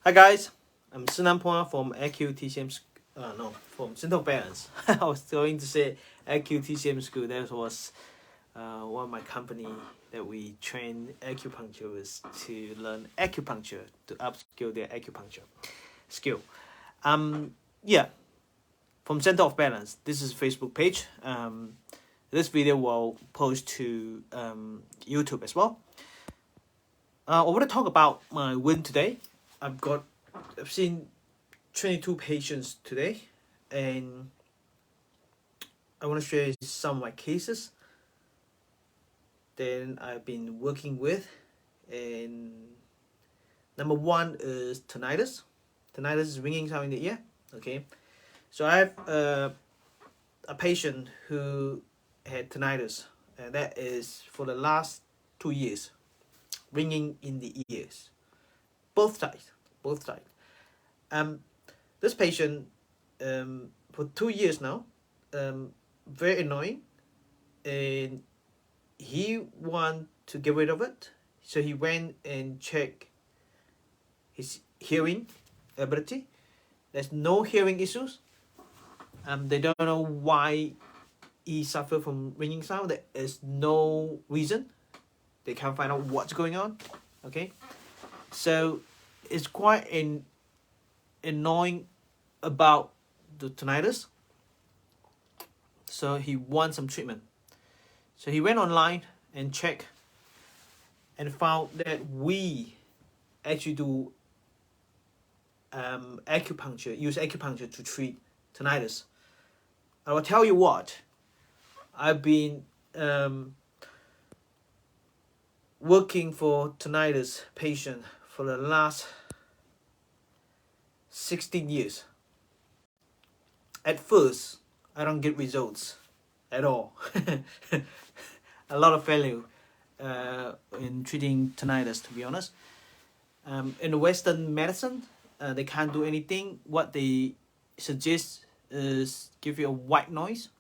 Hi guys, I'm Sinampoa from AcuTCM. From Central Balance. I was going to say AcuTCM school. That was one of my company that we train acupuncturists to learn acupuncture to upskill their acupuncture skill. Yeah, from Center of Balance. This is Facebook page. This video will post to YouTube as well. I want to talk about my win today. I've seen 22 patients today, and I want to share some of my cases that I've been working with. And number one is tinnitus. Tinnitus is ringing sound in the ear. Okay, so I have a patient who had tinnitus, and that is for the last 2 years, ringing in the ears, both sides. This patient for 2 years now, very annoying, and he want to get rid of it. So he went and checked his hearing ability. There's no hearing issues. They don't know why he suffered from ringing sound. There is no reason. They can't find out what's going on. Okay, so it's quite annoying about the tinnitus. So he wants some treatment. So he went online and checked and found that we actually do acupuncture, use acupuncture to treat tinnitus. I will tell you what, I've been working for tinnitus patient for the last 16 years. At first, I don't get results at all. A lot of failure in treating tinnitus, to be honest. In the Western medicine, they can't do anything. What they suggest is give you a white noise.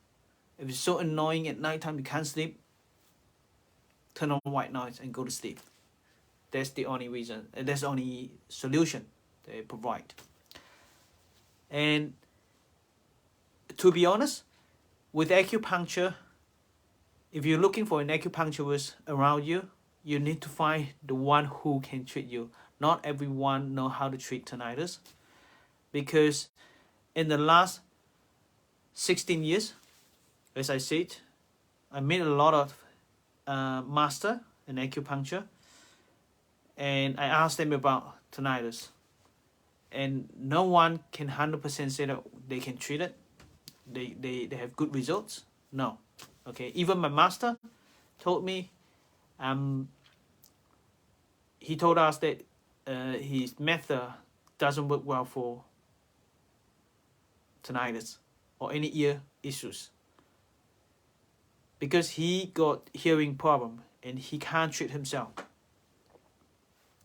If it's so annoying at night time you can't sleep, turn on white noise and go to sleep. That's the only reason. That's the only solution they provide. And to be honest, with acupuncture, if you're looking for an acupuncturist around you, you need to find the one who can treat you. Not everyone know how to treat tinnitus, because in the last 16 years, as I said, I made a lot of master in acupuncture, and I asked them about tinnitus, and no one can 100% say that they can treat it. They have good results. No. Okay, even my master told me, he told us that his method doesn't work well for tinnitus or any ear issues, because he got hearing problem and he can't treat himself.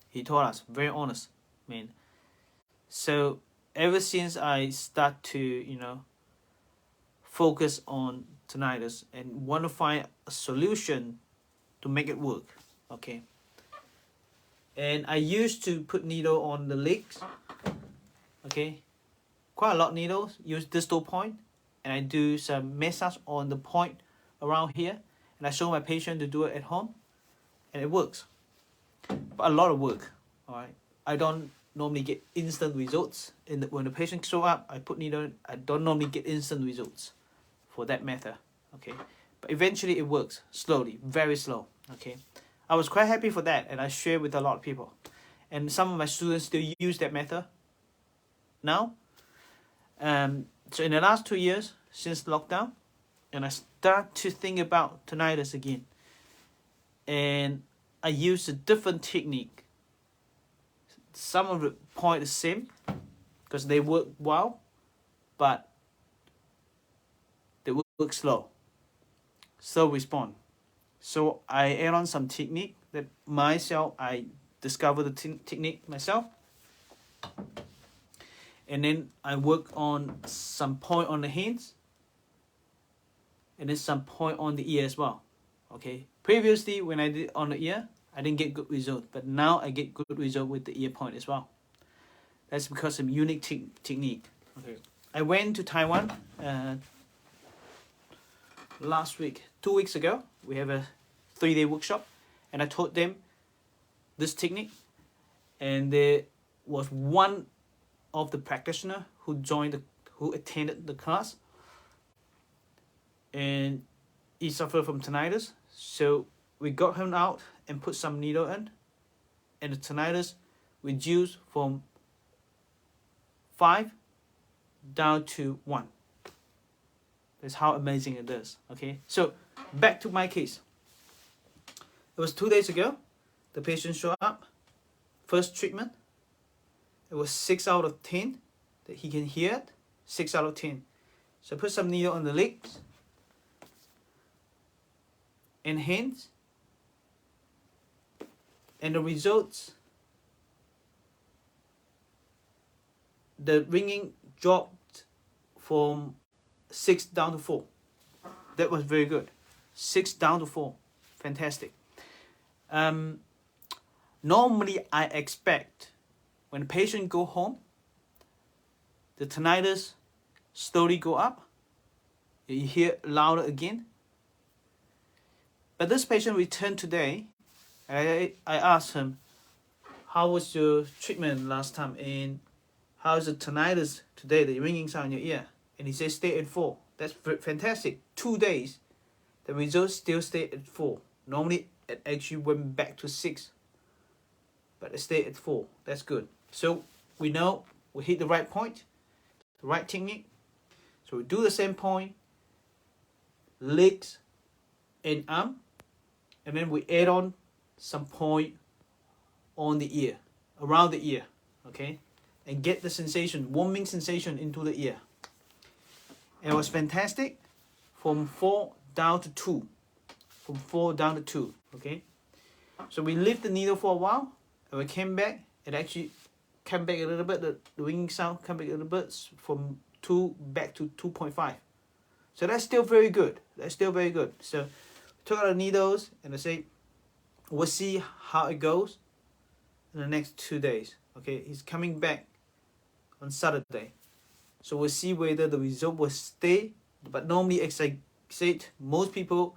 He told us, very honest, man. So ever since I start to, focus on tinnitus and want to find a solution to make it work, okay. And I used to put needle on the legs, okay, quite a lot of needles, use distal point, and I do some massage on the point around here, and I show my patient to do it at home, and it works. But a lot of work, all right. I don't normally get instant results. When the patient show up, I put needle in, I don't normally get instant results for that method, okay. But eventually it works, slowly, very slow, okay. I was quite happy for that, and I share with a lot of people, and some of my students still use that method now. So in the last 2 years since lockdown, and I start to think about tinnitus again, and I use a different technique. Some of the point is same because they work well, but they work slow respond. So I add on some technique that myself, I discovered the technique myself, and then I work on some point on the hands, and then some point on the ear as well, okay. Previously, when I did on the ear, I didn't get good result, but now I get good result with the ear point as well. That's because of unique technique. Okay. I went to Taiwan last week, 2 weeks ago. We have a 3-day workshop, and I taught them this technique. And there was one of the practitioner who attended the class, and he suffered from tinnitus. So we got him out and put some needle in, and the tinnitus reduced from 5 down to 1. That's how amazing it is. Okay, so back to my case. It was 2 days ago. The patient showed up. First treatment. It was 6 out of 10 that he can hear it. 6 out of 10. So put some needle on the legs and hands, and the results, the ringing dropped from 6 down to 4. That was very good. 6 down to 4. Fantastic. Normally I expect when the patient go home, the tinnitus slowly go up. You hear louder again. But this patient returned today. I asked him, how was your treatment last time, and how's the tinnitus today, the ringing sound in your ear? And he says stay at 4. That's fantastic. 2 days, the results still stay at 4. Normally it actually went back to 6, but it stayed at 4. That's good. So we know we hit the right point, the right technique. So we do the same point, legs and arm, and then we add on some point on the ear, around the ear, okay, and get the sensation, warming sensation into the ear. It was fantastic. From 4 down to 2. From 4 down to 2, okay. So we left the needle for a while, and we came back. It actually came back a little bit. The ringing sound came back a little bit from 2 back to 2.5. So that's still very good. That's still very good. So took out the needles, and I say, we'll see how it goes in the next 2 days. Okay, he's coming back on Saturday. So we'll see whether the result will stay. But normally, as I said, most people,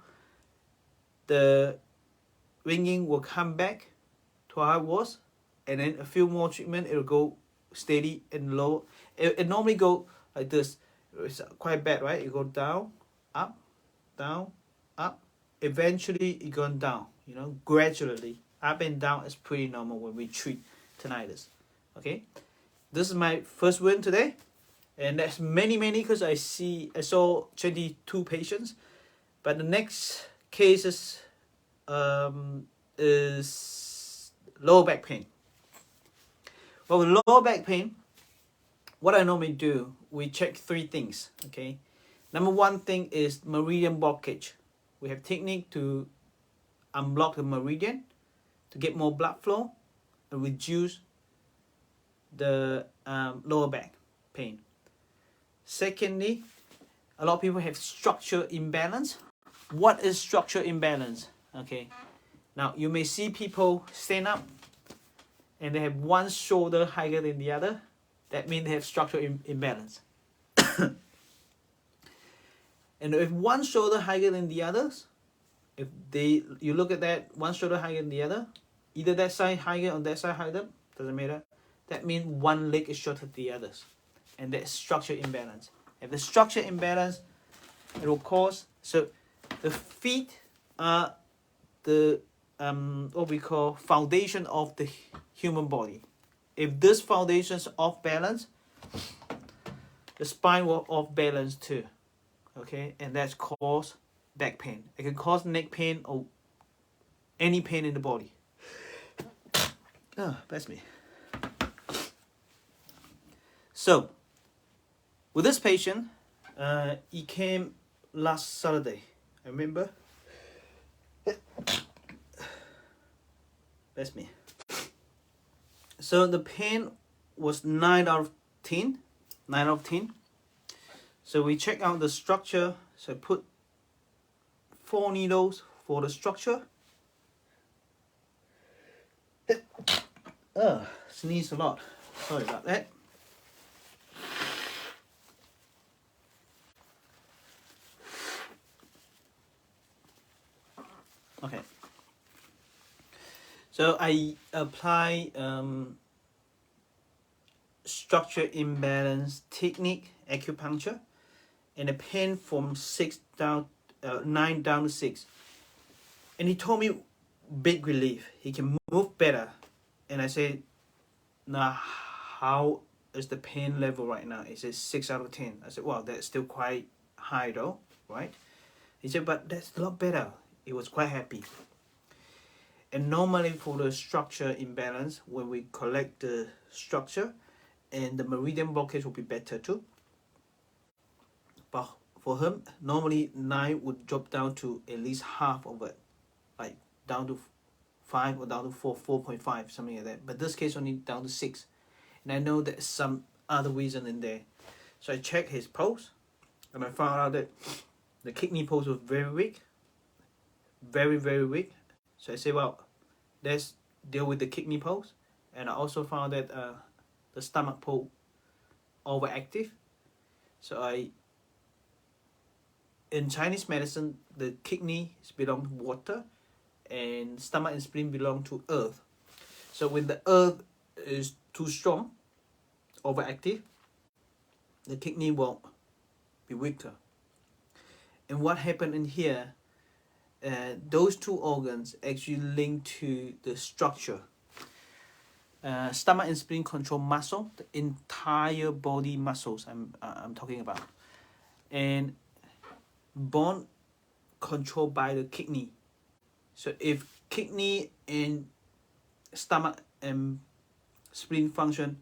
the ringing will come back to how it was, and then a few more treatment, it'll go steady and low. It normally go like this. It's quite bad, right? You go down, up, down, up. Eventually, it goes down. You know, gradually, up and down is pretty normal when we treat tinnitus. Okay, this is my first win today, and that's many because I saw 22 patients, but the next case is lower back pain. Well, with lower back pain, what I normally do, we check 3 things. Okay, number 1 thing is meridian blockage. We have technique to unblock the meridian to get more blood flow and reduce the lower back pain. Secondly, a lot of people have structure imbalance. What is structure imbalance? Okay, now you may see people stand up and they have one shoulder higher than the other. That means they have structure imbalance. And if one shoulder higher than the others, you look at that, one shoulder higher than the other, either that side higher or that side higher, doesn't matter. That means one leg is shorter than the others, and that's structure imbalance. If the structure imbalance, it will cause, so the feet are the what we call foundation of the human body. If this foundation is off balance, the spine will off balance too. Okay, and that's cause back pain. It can cause neck pain or any pain in the body. That's me. So, with this patient, he came last Saturday. I remember. That's me. So the pain was 9 out of 10. 9 out of 10. So we check out the structure. So I put 4 needles for the structure. Sneeze a lot. Sorry about that. Okay. So I apply structure imbalance technique, acupuncture, and a pain from 9 down to 6. And he told me big relief. He can move better. And I said, now how is the pain level right now? He said 6 out of 10. I said, well, that's still quite high though, right? He said, but that's a lot better. He was quite happy. And normally for the structure imbalance, when we collect the structure, and the meridian blockage will be better too. But for him, normally 9 would drop down to at least half of it, like down to 5 or down to 4.5, something like that. But this case only down to 6. And I know there's some other reason in there. So I checked his pulse, and I found out that the kidney pulse was very weak. Very, very weak. So I said, well, let's deal with the kidney pulse. And I also found that the stomach pulse overactive. So in Chinese medicine, the kidney belong to water, and stomach and spleen belong to earth. So when the earth is too strong, overactive, the kidney will be weaker. And what happened in here, those two organs actually link to the structure. Stomach and spleen control muscle, the entire body muscles I'm talking about. And bone controlled by the kidney. So if kidney and stomach and spleen function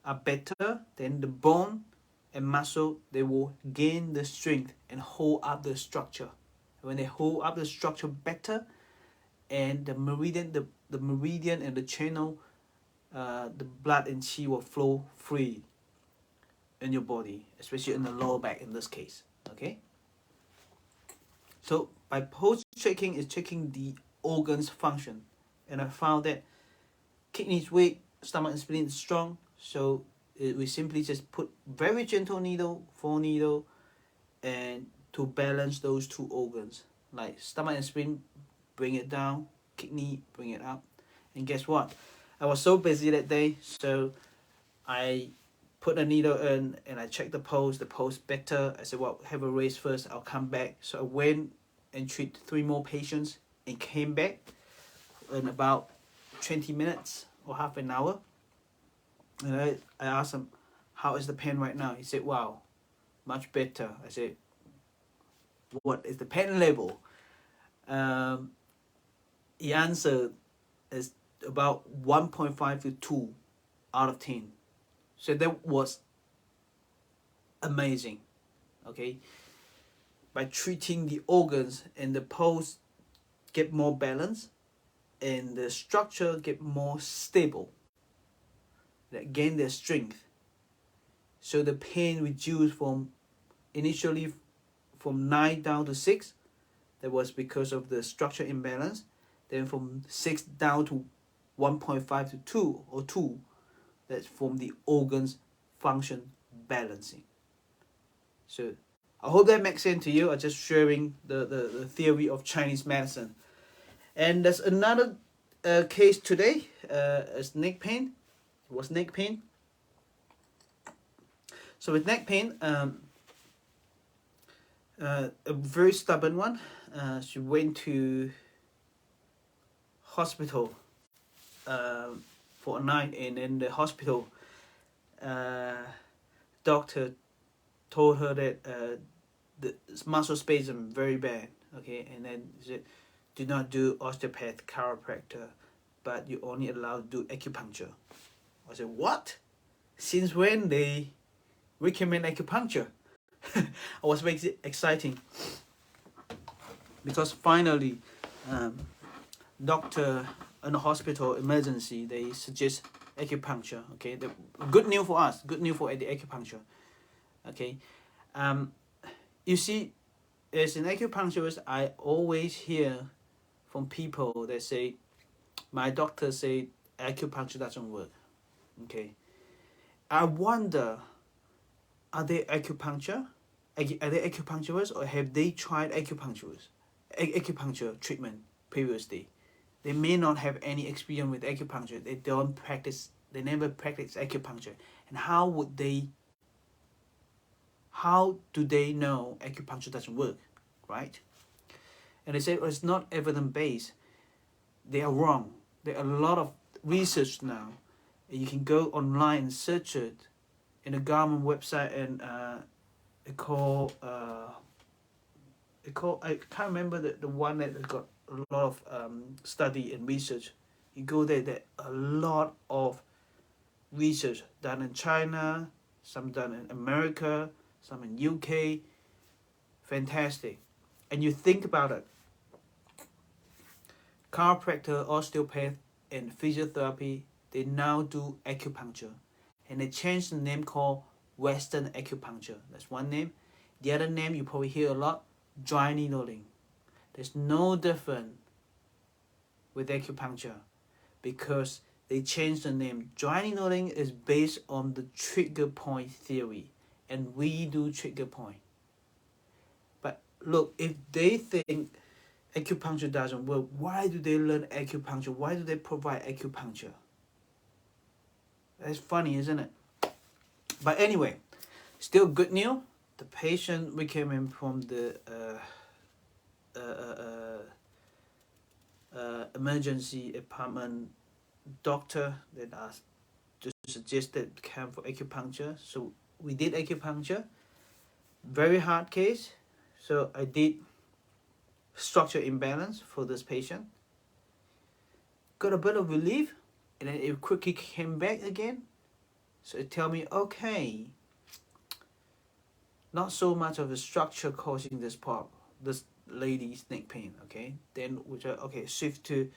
are better, then the bone and muscle, they will gain the strength and hold up the structure. When they hold up the structure better, and the meridian and the channel, the blood and qi will flow free in your body, especially in the lower back in this case. Okay. So by pulse checking is checking the organs function, and I found that kidney is weak, stomach and spleen is strong. So we simply just put very gentle needle, 4 needle, and to balance those two organs, like stomach and spleen, bring it down, kidney, bring it up. And guess what? I was so busy that day, so I put a needle in and I checked the pulse better. I said, well, have a race first, I'll come back. So I went and treated 3 more patients and came back in about 20 minutes or half an hour. And I asked him, how is the pain right now? He said, wow, much better. I said, what is the pain level? He answered is about 1.5 to 2 out of 10. So that was amazing. Okay, by treating the organs and the pulse get more balance and the structure get more stable, that gain their strength. So the pain reduced from initially from 9 down to 6. That was because of the structure imbalance. Then from 6 down to 1.5 to 2 or 2. That's from the organs function balancing. So I hope that makes sense to you. I'm just sharing the theory of Chinese medicine. And there's another case today. It's neck pain. It was neck pain. So with neck pain, a very stubborn one. She went to hospital for a night, and in the hospital, doctor told her that the muscle spasm very bad. Okay, and then he said, do not do osteopath, chiropractor, but you only allowed to do acupuncture. I said, what? Since when they recommend acupuncture? I was very exciting because finally, doctor in the hospital emergency, they suggest acupuncture. Okay, the good news for us, good news for the acupuncture. Okay, you see, as an acupuncturist, I always hear from people that say, my doctor say acupuncture doesn't work. Okay, I wonder, are they acupuncture? Are they acupuncturists, or have they tried acupuncture treatment previously? They may not have any experience with acupuncture. They don't practice. They never practice acupuncture. And how do they know acupuncture doesn't work, right? And they say, well, it's not evidence-based. They are wrong. There are a lot of research now. You can go online and search it in the government website, and I can't remember the one that has got a lot of study and research. You go there, there are a lot of research done in China, some done in America, some in UK. Fantastic. And you think about it. Chiropractor, osteopath, and physiotherapy, they now do acupuncture. And they changed the name called Western acupuncture. That's one name. The other name you probably hear a lot, dry needling. There's no difference with acupuncture because they changed the name. Dry needling is based on the trigger point theory, and we do trigger point. But look, if they think acupuncture doesn't work, why do they learn acupuncture? Why do they provide acupuncture? That's funny, isn't it? But anyway, still good news. The patient came in from the emergency department doctor that just suggested come for acupuncture. So we did acupuncture. Very hard case. So I did structure imbalance for this patient. Got a bit of relief, and then it quickly came back again. So it tell me, okay, not so much of the structure causing this problem, this lady's neck pain. Okay, then shift to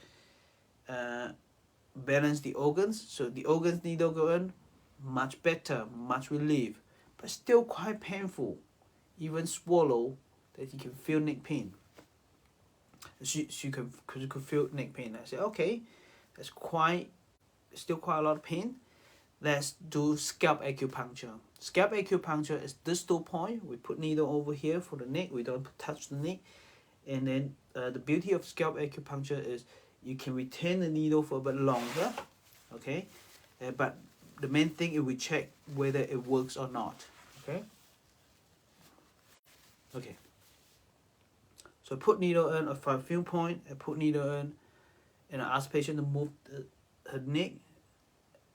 balance the organs. So the organs need to go in, much better, much relief, but still quite painful. Even swallow, that you can feel neck pain. She could feel neck pain. I said, okay, that's still quite a lot of pain. Let's do scalp acupuncture. Scalp acupuncture is distal point. We put needle over here for the neck. We don't touch the neck. And then the beauty of scalp acupuncture is you can retain the needle for a bit longer. Okay, but the main thing is we check whether it works or not. Okay. Okay. So I put needle in a 5 few point. I put needle in, and I ask patient to move her neck.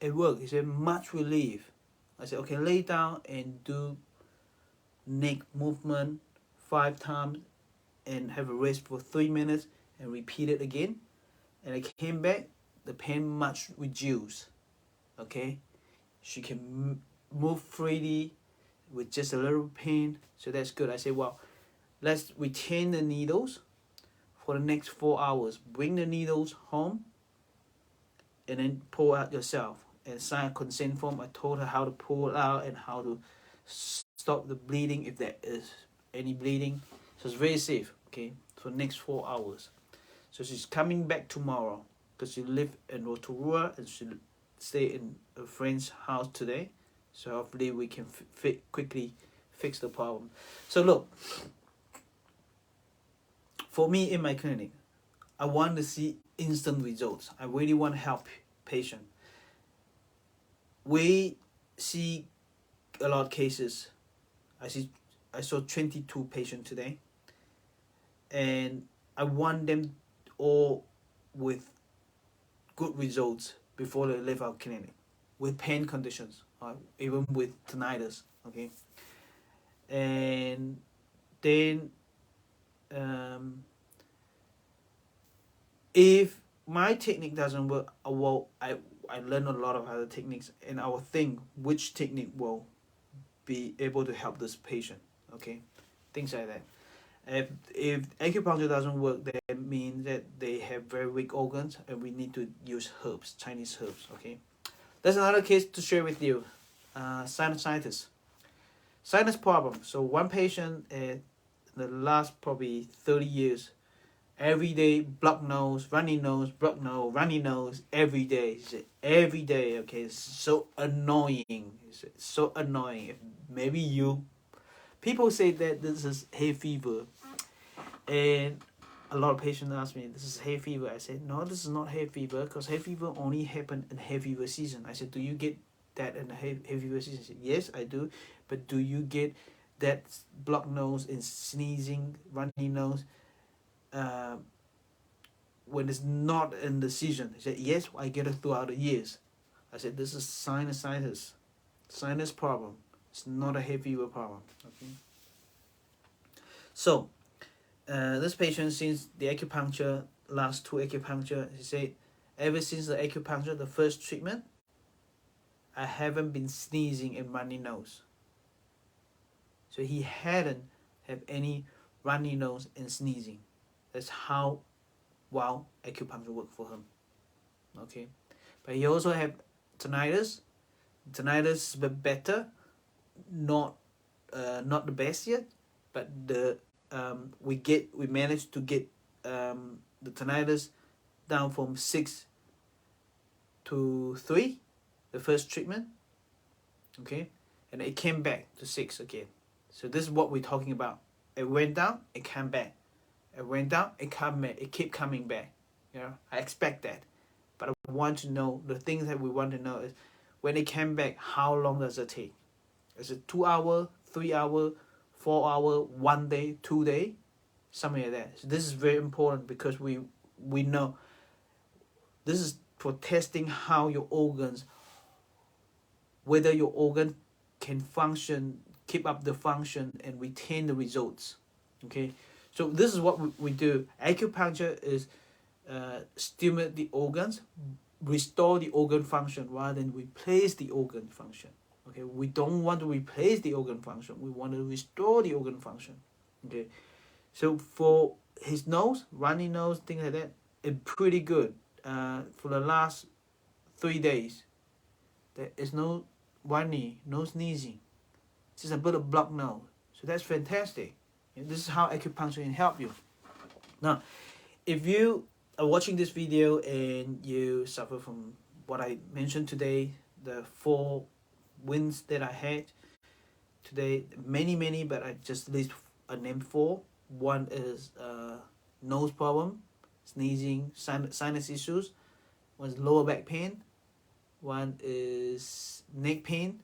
It worked. He said much relief. I said, okay, lay down and do neck movement 5 times and have a rest for 3 minutes and repeat it again. And I came back, the pain much reduced. Okay, she can move freely with just a little pain, so that's good. I said, well, let's retain the needles for the next 4 hours. Bring the needles home and then pull out yourself and sign a consent form. I told her how to pull it out and how to stop the bleeding if there is any bleeding. So it's very safe, okay, for the next 4 hours. So she's coming back tomorrow because she live in Ruakura and she stay in a friend's house today. So hopefully we can quickly fix the problem. So look, for me in my clinic, I want to see instant results. I really want to help patient. We see a lot of cases. I saw 22 patients today, and I want them all with good results before they leave our clinic, with pain conditions, even with tinnitus. Okay, and then if my technique doesn't work, well, I learn a lot of other techniques, and I will think which technique will be able to help this patient. Okay, things like that. If acupuncture doesn't work, that means that they have very weak organs, and we need to use herbs, Chinese herbs. Okay, that's another case to share with you. Sinusitis, sinus problem. So one patient, in the last probably 30 years, every day, blocked nose, runny nose, blocked nose, runny nose, every day. He said, every day, okay, it's so annoying. He said, so annoying. Maybe you, people say that this is hay fever, and a lot of patients ask me, this is hay fever. I said, no, this is not hay fever, because hay fever only happen in hay fever season. I said, do you get that in the hay fever season? He said, yes, I do, but do you get that blocked nose and sneezing, runny nose, when it's not in the season? He said, yes, I get it throughout the years. I said, this is sinusitis, sinus problem. It's not a hay fever problem. Okay. So, this patient, since the acupuncture, last 2 acupuncture, he said, ever since the acupuncture, the first treatment, I haven't been sneezing and runny nose. So he hadn't have any runny nose and sneezing. That's how well acupuncture worked for him. Okay, but he also have tinnitus. Tinnitus is a bit better, not the best yet, but the we managed to get the tinnitus down from 6 to 3, the first treatment. Okay, and it came back to 6 again. So this is what we're talking about. It went down, it came back. It went down, it came back. It keep coming back. You know, I expect that, but I want to know, the things that we want to know is, when it came back, how long does it take? Is it 2 hour, 3 hour, 4 hour, 1 day, 2 day, something like that? So this is very important, because we know this is for testing how your organs, whether your organ can function, keep up the function and retain the results. Okay, so this is what we do. Acupuncture is stimulate the organs, restore the organ function rather than replace the organ function. Okay, we don't want to replace the organ function, we want to restore the organ function. Okay, so for his nose, runny nose, things like that, it's pretty good. For the last 3 days, there is no runny, no sneezing, just a bit of blocked nose. So that's fantastic. And this is how acupuncture can help you. Now, if you are watching this video and you suffer from what I mentioned today, the 4 wins that I had today, many, but I just list a name 4. One is nose problem, sneezing, sinus issues. One is lower back pain. One is neck pain,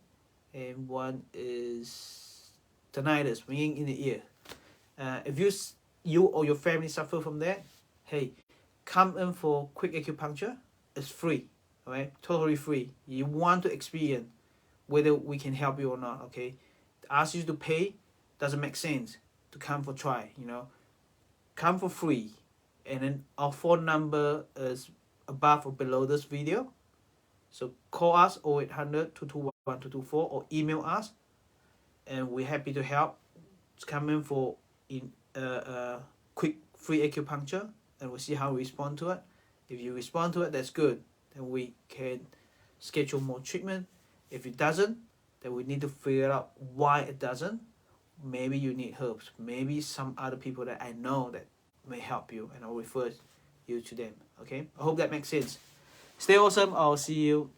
and one is tinnitus, ringing in the ear. If you or your family suffer from that, hey, come in for quick acupuncture. It's free, alright, totally free. You want to experience whether we can help you or not. Okay, to ask you to pay doesn't make sense. To come for try, you know, come for free. And then our phone number is above or below this video. So call us 0800 221 224 or email us, and we're happy to help. Just come in for quick free acupuncture, and we'll see how we respond to it. If you respond to it, that's good. Then we can schedule more treatment. If it doesn't, then we need to figure out why it doesn't. Maybe you need herbs. Maybe some other people that I know that may help you, and I'll refer you to them. Okay, I hope that makes sense. Stay awesome. I'll see you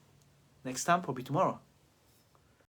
next time, probably tomorrow.